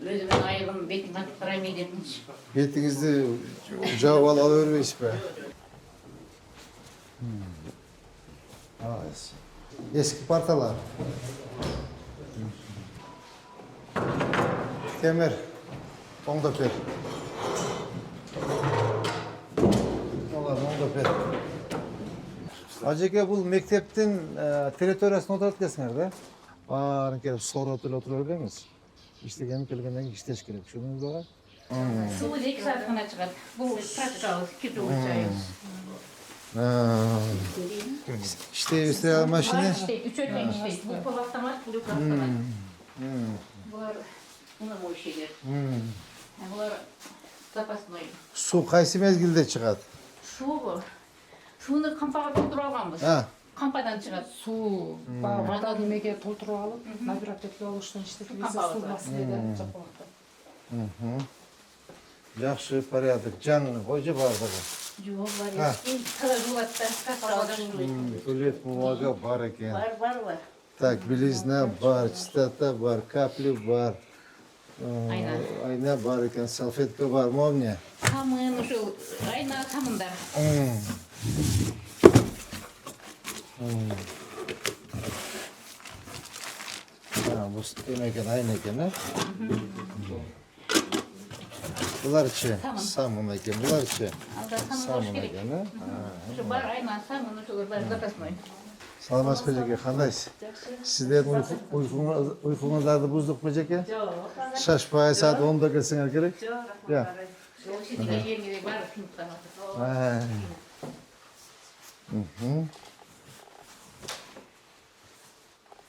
Özümün ayılım betini aktaram edilmiş. Betinizi jaup ala berбейсиz be? Eski partalar. Temir. Onda per. Onlar onda per. Ajeke бұл мектептің территориясына отырады екенсіңер да? Барын келіп соратып отырып бермеңіз. İştegеніп келгеннен кейін іштеш керек. Шөніңіз бар? Суы 2 saat қана шығады. Бұл практикалық кету жайыз. İşte машина. İşte 3 ötмен işтейді. Бұл пол автомат, бұл үк автомат. Бұлар ұнамой şeyler. Бұлар запасной. Su qaysi mezgilde çıkады? Шу бұл. Шуны қампаға толтырып алғанбыз. Қампадан шығады. Су бағыта немеге толтырып алып, набирательге алуштан іштетіп, су басыледі жақ уақытта. Жақсы, порядок. Жанны қойжы бардығы. Жоқ, бар екен. Тағы жуатта, кассалдан жуайды. Туалет бумага бар екен. Бар. Так, белизна бар, чистота бар, капли бар. Айна бар екен, салфетка бар, момне? Самын, ұшыл, айна самындар. Bu demek aynı eкен, Bunlar içi, samın eкен, bunlar içi. Samın eкен, Şu бар айна самын, ұшыл, бар запасной. Саламатсыз ба жеке, қандайсыз? Сіздердің ұйқыңыздарды бұздық па жеке? Шашпай, саат 10-да келсеңер керек? Жоқ, сізге жеріңізде бар, қымықтамады.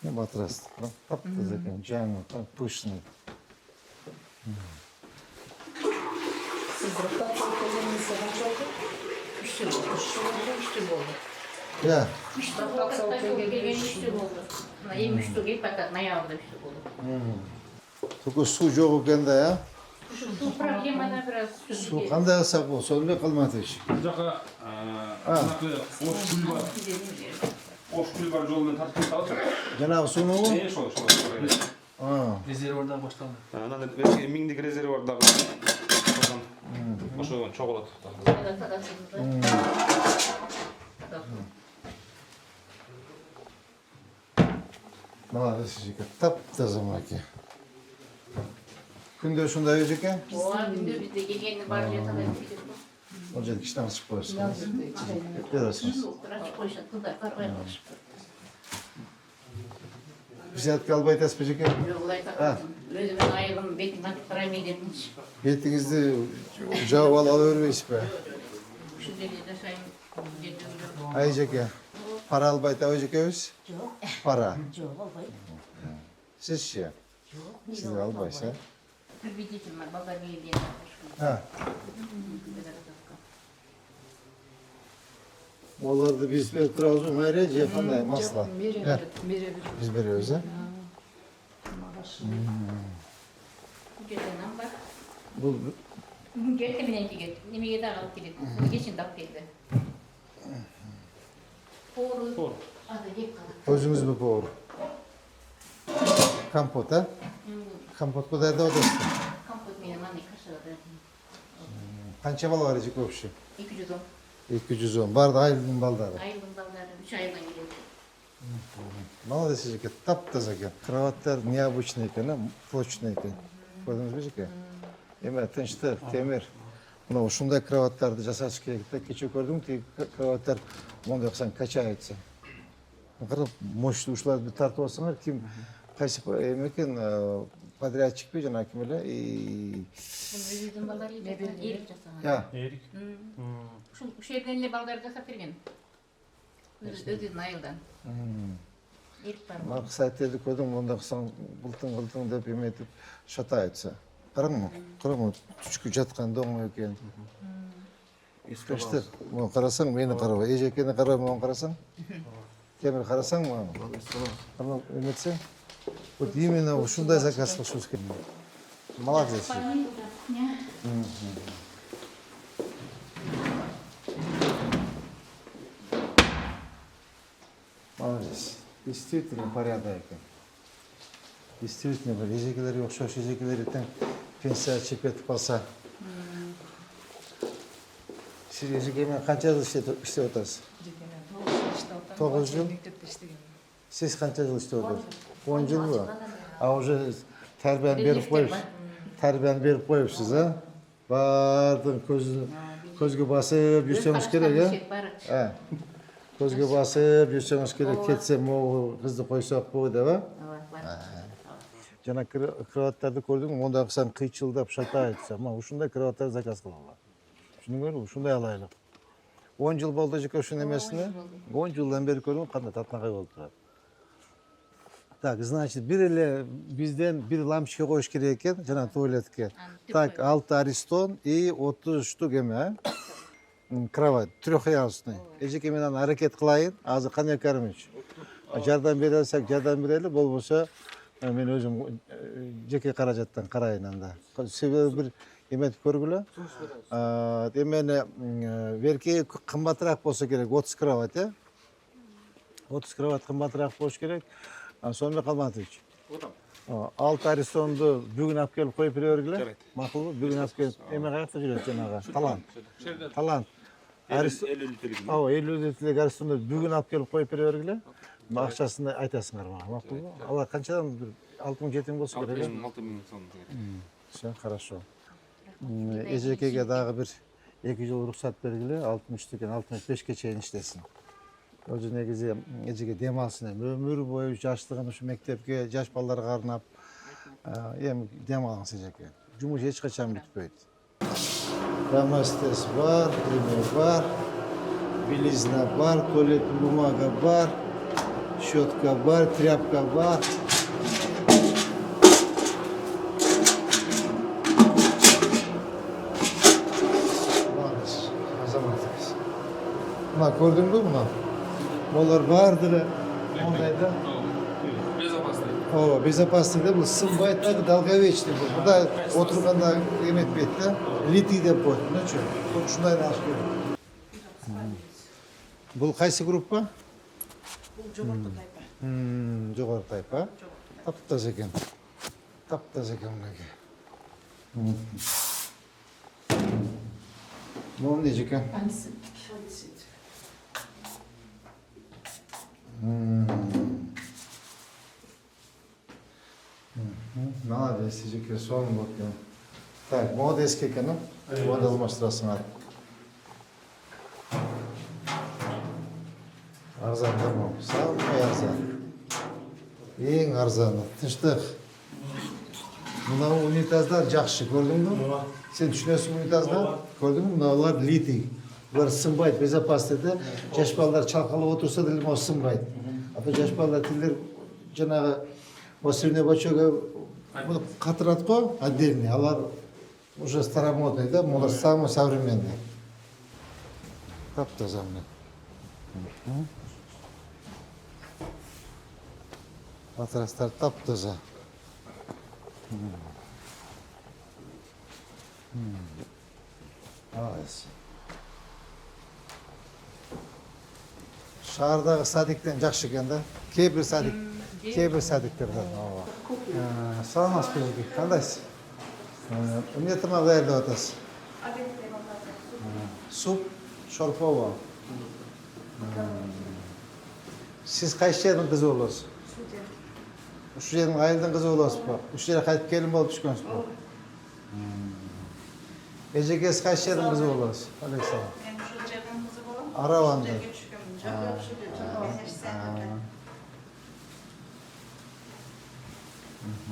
Ne matrас, taptız eкен, жаңы, пышный. Сіз ротация келгеніңізде қанша болды? 3 жыл болды. Ya, Келген 3 жыл болды. Ең 3 жыл келіп, пока ноябрда 3 жыл болды. только su жоқ екен да, ya? Su проблемада біраз. Su қандай қылсақ бұл, сонымен қалмады еш. Бұл жаққа ош күл бар жолымен тартып салады. Жаңағы суны ғой? Сол. Резервуардан башталды. Анан миңдик резервуардағы ошо чогулат. Молодец жеке, тап-таза маке. Күнде ушундай өз екен? Оған күнде бізде келгенді бар жетеді. Ол жерде кіштен ашып қойырсыңыз. Бересіңіз. Ашып қойшады, тұлдар қарбай қылышып. Писатка алып айтасыз ба жеке? Жоқ, олай тақырсын. Өзімін айылым бетін ақпарам едеміз. Бетіңізді жауып ала бербейсіз ба? Şu жерде жашайын. Ай жеке, пара алып айтабы жекебіз? Жоқ. Пара. Жоқ, албайды. Сіз ше? Сіз албайсыз, Победитель бар, балдар келген. Оларды біз беріп тұрамыз ба, мәре же қандай масла? Мере Біз береміз, Күжетінен бар. Бұл Келді менен келеді. Немеге дағы алып келеді. Кешін тап келді. Пору. Ады кеп қалады. өзіңіз бі повар? Компот, Компот құдай да одасыз? Компот менен маны қашырады. Қанша бал бар жеке өпші? 210. 210. Барды айылдың балдары. Айылдың балдары 3 айдан келеді. Молодец жеке, тап-таза екен. Кроваттар необычный екен, прочный екен. Көрдіңіз бе жеке? Еме, тыныштық, темір. Мына ушундай кроваттарды жасаш керек. Кече көрдүм, кроваттар мондай кылсаң качается. Кырып мощный ушуларды тартып алсаңар, ким кайсы экен подрядчик бе жана ким эле? Өзүнүн балдары Эрик жасаган. Я. Эрик. Ушул жерден эле балдарды жасап берген. Өзүнүн айылдан. Эрик бар. Мен сайттерди көрдүм, мондай кылсаң былтың деп эметип шатается. Караңы, түшкү жатканда оңой экен. Тынчтык. Мен карасаң, мени караба. Эжекени карабай, мен карасаң. Темир карасаң, мен. Карап эметсең. Вот именно ушундай заказ кылышыбыз керек. Молодец. Молодец. Действительно порядок. действительно бір ежекелерге ұқсас ежекелер ертең пенсия чеп етіп қалса. Сіз ежекемен қанша жыл істеп отырсыз? 9 жыл? Сіз қанша жыл істеп отырсыз? 10 жыл ба? А уже тәрбияны беріп қойыпсыз, а? Бардың көзге басып жүрсеңіз керек, а? Көзге басып жүрсеңіз керек, кетсем ол қызды қойсақ бұл деп, а? Жана кроваттарды көрдің, онда қысан қиытшылдап шата айтса, ма ушундай кроваттар заказ қылалар. Шуның ушундай алайлық. 10 жыл болды жеке ушун эмесине? 10 жылдан бери көрдүм, кандай татнагай болуп турат. Так, значит, бизден бир лампочка коюш керек экен, жана туалетке. Так, 6 аристон и 30 штук эме, кровать, трехъярусный. Эжеке мен аны аракет кылайын, азыр кандай кармыч. Жардам бере алсак, жардам берели, болбосо мен өзүм жеке каражаттан карайын анда. Себеби бир эметип көргүлө. Эмени берки кымбатыраак болсо керек, 30 кровать, 30 кровать кымбатыраак болуш керек. Сонымен Қалматович. 6 аристонду бүгін алып келіп қойып бере бергіле. Мақұл ба? Бүгін алып келіп. Еме қаяқта жүреді жаңағы? Талант. Талант. 50 литрlik аристонду бүгін алып келіп қойып бере бергіле. Ақшасында айтасыңдар маған. Мақұл ба? Алар қаншадан 6-7 болса керек? 6.000 сом. Все, хорошо. Эжекеге дағы бір 2 жыл рұқсат бергіле. 63-тен 65-ке чейин иштесин. Өзü негизи эжеге дем алсын, өмүр бою жаштыгын ушу мектепке, жаш балдарга арнап, эми дем алыңыз эжеке. Жумуш эч качан бүтпөйт. Доместес бар, эме бар, белизна бар, туалет бумага бар, щетка бар, тряпка бар. Азаматыбыз. Мына көрдүңбү мына? Олар бардыры, ондайда. Безопасный. О, безопасный да, бұл сынбайтағы долговечный бұл. Бұда отырғанда еметпейді да, литий деп қойды. Мына чё, шындайын алып келді. Бұл қайсы группа? Бұл жоғарғы тайпа. Жоғарғы тайпа. Таптаз екен. Таптаз екен мұнеге. Бұл не жекен? Молодец, жеке соның бөткен. Так, молодец кекені. Оны алмаштырасың ады. Арзан да бұл. Самый арзан. Ең арзаны. Тыныштық. Мына унитаздар жақшы, көрдің бі? Сен түшінесің унитаздар? Көрдің бі? Мыналар литий. Бұлар сынбайды, безопасты да. Жаш балдар чалқалып отырса да о сынбайды. А то жаш балдар тілдер жаңағы осырне бачога bunu қатырат қой, отдельный. Алар уже старомодный, да? Олар самый современный. Тап-таза мына. Матрастар тап-таза. Молодец. Шаардағы садиктен жақсы екен да. Кейбір садиктерден. Саламатсыз бе, қандайсыз? Эмне тамақ даярдап атасыз? Суп шорпова. Сіз қайсы жердің қызы боласыз? Ушу жердің айылдың қызы боласыз ба? Ушу жерге қайтып келін болып түшкөнсүз ба? Эжекесі қайсы жердің қызы боласыз? Александр. Мен ушу жердин кызы болом. Араванды.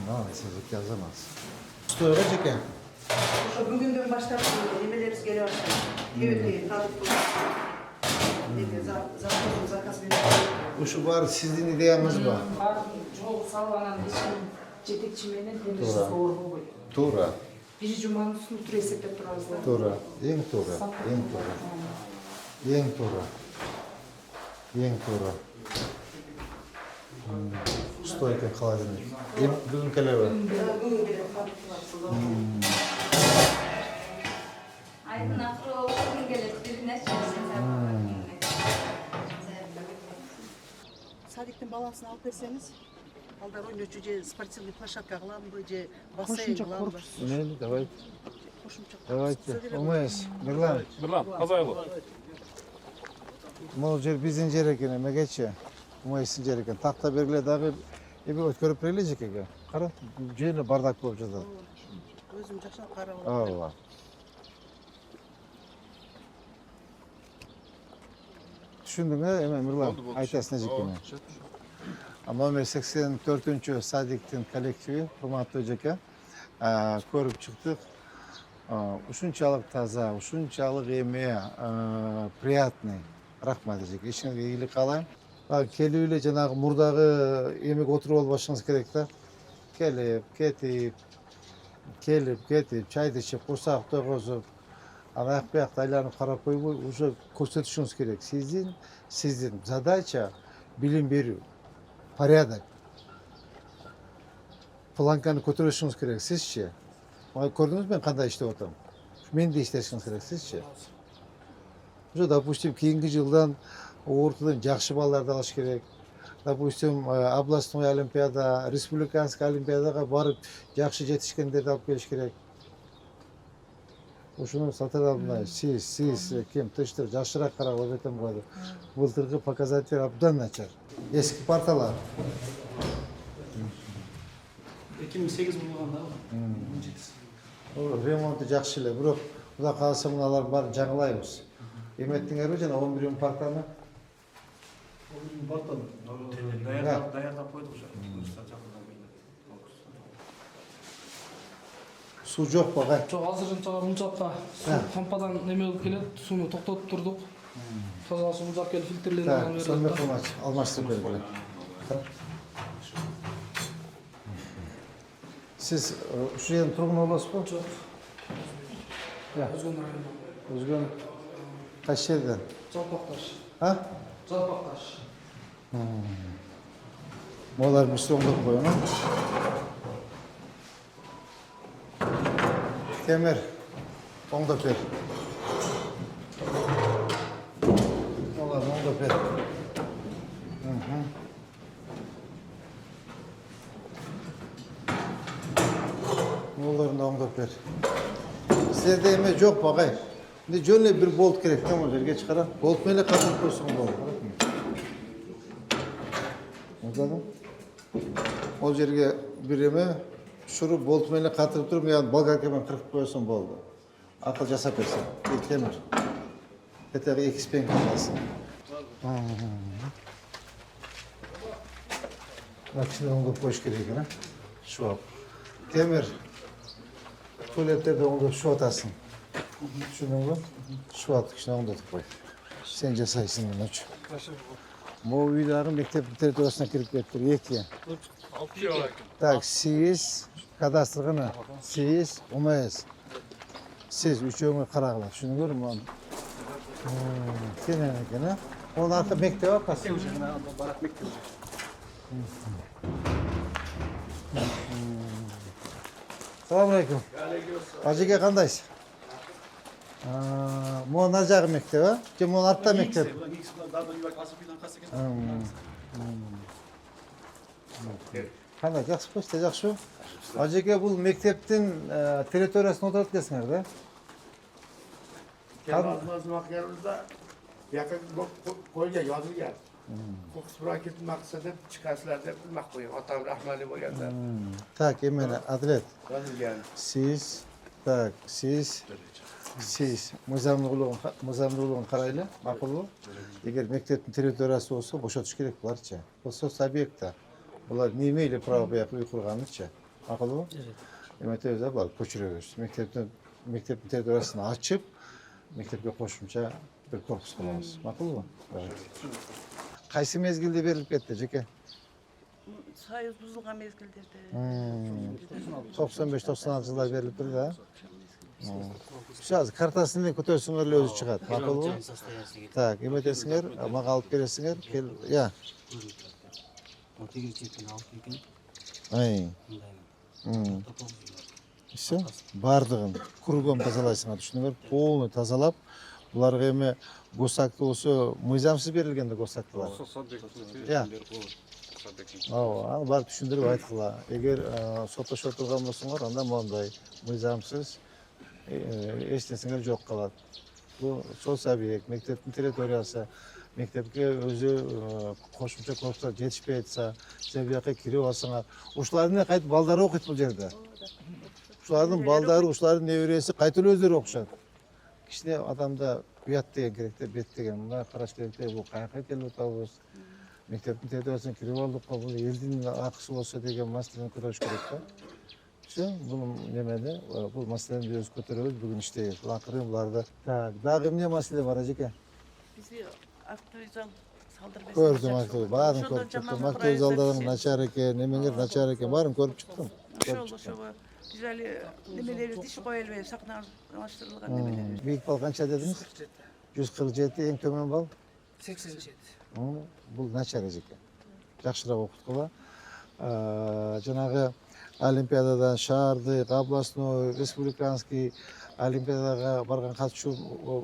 Молодец, жеке азаматсыз. Стойға жеке? Ошо бүгүндөн баштап эмелерибиз келе баштады. Кебетеги продукт. Заказ берип. Ушу баары сиздин идеяңыз ба? Жол салып анан ешким жетекчи менен демирсиз орго койду. Туура. Бир жуманын үстүнө тура эсептеп турабыз да. Туура. Эң туура. Эң туура. Ең тура. Ең тура. Стойка холодильник. Бүгін келебі? Бүгүн келип продукт. Айдын ақыры оқығын келеді, біріне Садиктин баласын алып берсеңиз, Балдар ойночу же спортивный площадка кыламбы же бассейн Кошумча кыламбы. корпус. Мейли, давайте. Кошумча Давайте. Умайыз. Мирлан. Бірлан, азайлы. Мол жер биздин жер экен, эмегечи. Умайыздын жер экен. Такта бергиле дагы эми өткөрүп бергиле жекеге. Кара, жерде бардак болуп жатат. Өзүм жакшылап карап Ооба. Түшүндүң эме Мирлан? Айтасың жекеме. Номер 84-чү садиктин коллективи, урматтуу жеке, көрүп чыктык. Ушунчалык таза, ушунчалык эме приятный. Рахмат жеке, ишиңизге ийгилик каалайм. Келип эле жанагы мурдагы эмеге отуруп албашыңыз керек да. Келип, кетип, чайды ичип, курсак тойгозуп, аяк биякты айланып карап койбой, уже көрсөтүшүңүз керек. Сиздин задача билим берүү, порядок. Планканы көтөрүшүңүз керек, сизчи? Көрдүңүзбү мен кандай иштеп атам? Мен де иштешиңиз керек, сизчи? Уже, допустим, кийинки жылдан ортодон жакшы балларды алыш керек. Допустим, областной олимпиада, республиканский олимпиадага барып жакшы жетишкендерди алып келиш керек. Ушуну сатыр алдында сиз кем тыштыр жакшыраак карап өтөм койду. Былтыркы показатель абдан начар. Эски парталар. 2008 болгондо 17. Ремонту жакшы эле, бирок Кудай кааласа муналарды баарын жаңылайбыз. Эметтиңерби жана 11 партаны? Бартан даярдап койдук ушу. Суу жокпу кай? Жок, азырынча мына жакка суу помпадан неме болуп келет, сууну токтотуп турдук. Таза суу жак келип фильтрленип Сонда кылмач, алмаштырып бергиле. Сиз ушу жердин тургуну болосузбу? Жок. Өзгөн райондон. Өзгөн кайсы жерден? Жалпакташ. Жалпакташ. Молар бир соңдоп коюңу. Темир, оңдоп бер. Молар оңдоп бер. Моларын оңдоп бер. Сіздерде еме жоқ бағай. Жөн эле бир болт керек да могу жерге чыгара. Болт менен катырып койсоң болот. Андадың? Ол жерге бир эме шуруп болт менен катырып туруп, мен болгарка менен кыркып койсоң болду. Акыл жасап берсең. Бир темир. Этеги 2 спенка калсын. Кичине оңдоп коюш керек экен, шуап. Темир. Туалеттерде оңдоп шуп атасың. Түшүндүңбү? Шуп атып кичине оңдотуп кой. Сен жасайсың мынучу. Могу үйдөгү мектептин территориясына кирип кетиптир, 2. Так, сиз кадастрганы, сиз умайсыз. Сиз үчөөңө карагыла, түшүндүңөрбү? Кенен экен, Onun arka mektebi apası. Barak mektebi. Selamun aleyküm. Hacıge kandayız? Muğun arcağı mektebi, ki muğun artta mektebi. Kanday, жақсы қой, істе жақсы. Hacıge бұл мектептің территориясына отырады десіңер, да? Kelmazmazın vakitlerimizde yakın koyuya yazılıyor. Bu kısmına gittim maksadı çıkarsılar da bilmek koyuyor. Atam rahmali boyanlar. Так, именно, Adlet. Yazılıyor. Siz, так, siz мыйзамдуулугун карайлы, макулбу? Эгер мектептин территориясы болсо бошотуш керек буларчы. Бул соц объекта. Булар не имели права буяка үй курганычы. Макулбу? Эметебиз да булар көчүрөбүз. Мектептин территориясын ачып, мектепке кошумча bir korpus кылабыз. Макулбу? Кайсы мезгилде берилип кетти, жеке? Союз бузулган мезгилдерде. 95-96 жылда берилип берди, да? Сейчас картасını көтөрсөңөр эле өзү чыгат. Макулбу? Так, эметесиңер, мага алып бересиңер. Кел, я. Ай. Все, бардыгын кругом тазалайсыңар, түшүнүңөр? Полный тазалап, буларга эми госакты болсо мыйзамсыз берилген да госактылар. Я. рұқсат екен. Аны барып түшүндүрүп айткыла. Эгер соттошуп отурган болсоңор, анда моундай мыйзамсыз эч нерсеңер жок калат. Бул соц объект, мектептин территориясы, мектепке өзү кошумча курстар жетишпей атса, сен бияка кирип алсаңар, ушулардын кайтып балдары окуйт бул жерде. Ушулардын балдары, ушулардын небереси кайтып эле өздөрү окушат. Кичине адамда уят деген керек да, бет деген. Мына караш керек да, бул каяка келип атабыз. Мектептин территориясына кирип алдык, бул элдин акысы болсо деген маселени көрүш керек да. Все, бул немеде, бул маселени биз көтөрөбүз, бүгүн иштейбиз. Бул акырын буларды. Так, дагы эмне маселе бар ажеке? Бизге автовокзал салдырып Көрдүм, актив, баарын көрүп чыктым. Автовокзалдардын начар экен, эмеңер начар экен, баарын көрүп чыктым. Ошого биз али немелерибизди иш кое элбей, сакынаштырылган немелерибиз. Бийик балл канча дедиңиз? 147, эң төмөн балл? 87. Бул начар экен. Жакшыраак окуткула. Жанагы олимпиададан шаардык, областной, республиканский олимпиадага барган катышуу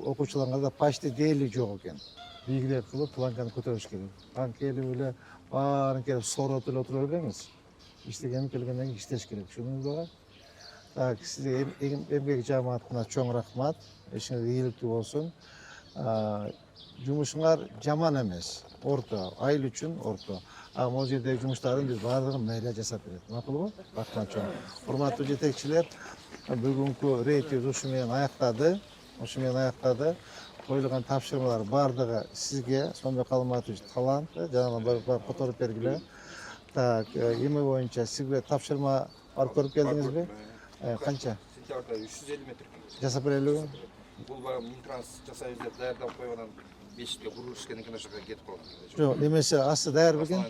окуучуларга почти дээрлик жок экен. Биигирээк кылып, планканы көтөрүш керек. Планка келип эле баарын келип сооротуп эле отура бербеңиз. Иштегени келгенден кийин иштеш керек. Түшүндүңүзбү? Так, сизге эмгек жааматына чоң рахмат. Ишиңиз ийгиликтүү болсун. Жумушуңар жаман эмес. Орто, айыл үчүн орто. Могул жердеги жумуштарын биз баардыгын мэрия жасап берет. Макулбу? Рахмат чоң. Урматтуу жетекчилер, бүгүнкү рейдибиз ушу менен аяктады. Коюлган тапшырмалар баардыгы сизге, Сонбек Калыматович, талант, жанагы бар которуп бергиле. Так, эме боюнча сизге тапшырма барып көрүп келдиңизби? Канча? Сентябрда 350 метр. Жасап берелиби? Бул баягы Минтранс жасайбыз деп даярдап койгондан 5-ке курулушка экен ошого кетип калган. Жок, немесе асты даяр бекен?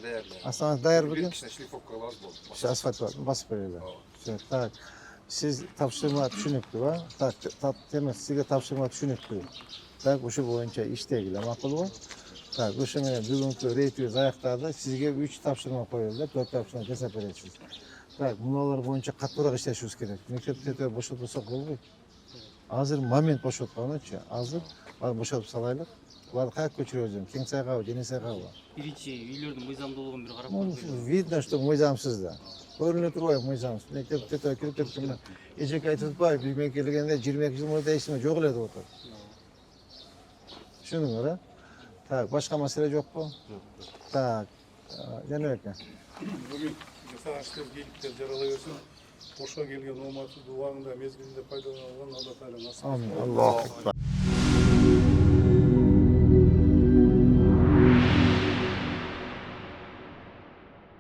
Астана даяр бекен? Кичине шлифовка лазым болду. Асфальт басып берели. Так, сиз тапшырма түшүнүктүү, ба? Так, темес сизге тапшырма түшүнүктүү. Так, ошо боюнча иштегиле, макулбу? Так, ошо менен бүгүнкү рейдибиз аяктады. Сизге 3 тапшырма коюлду, 4 тапшырма жасап бересиз. Так, муналар боюнча каттуураак иштешибиз керек. Мектепте бошотсок болбойт. Азыр момент бошотконучу, азыр баарын бошотуп салайлык. Буларды каяка көчүрөбүз? Кең сайгабы, Жени сайгабы? Биринчи үйлөрдүн мыйзамдуулугун бир карап көрүп. Видно, что мыйзамсыз да. Көрүнүп турбайбы мыйзамсыз. Мектепте кирип кеткенде эжеке айтып атпайбы, бизге келгенде 22 жыл мурда эчиме жок эле деп атат. Түшүндүңөр, Так, башка маселе жокпу? Так, Жаныбек ака. Бүгүн жасаган ийгиликтер жарала берсин. Ошо келген ооматсыз убагында мезгилинде пайдалана алган Алла Таала насып. Амин. Аллаху акбар.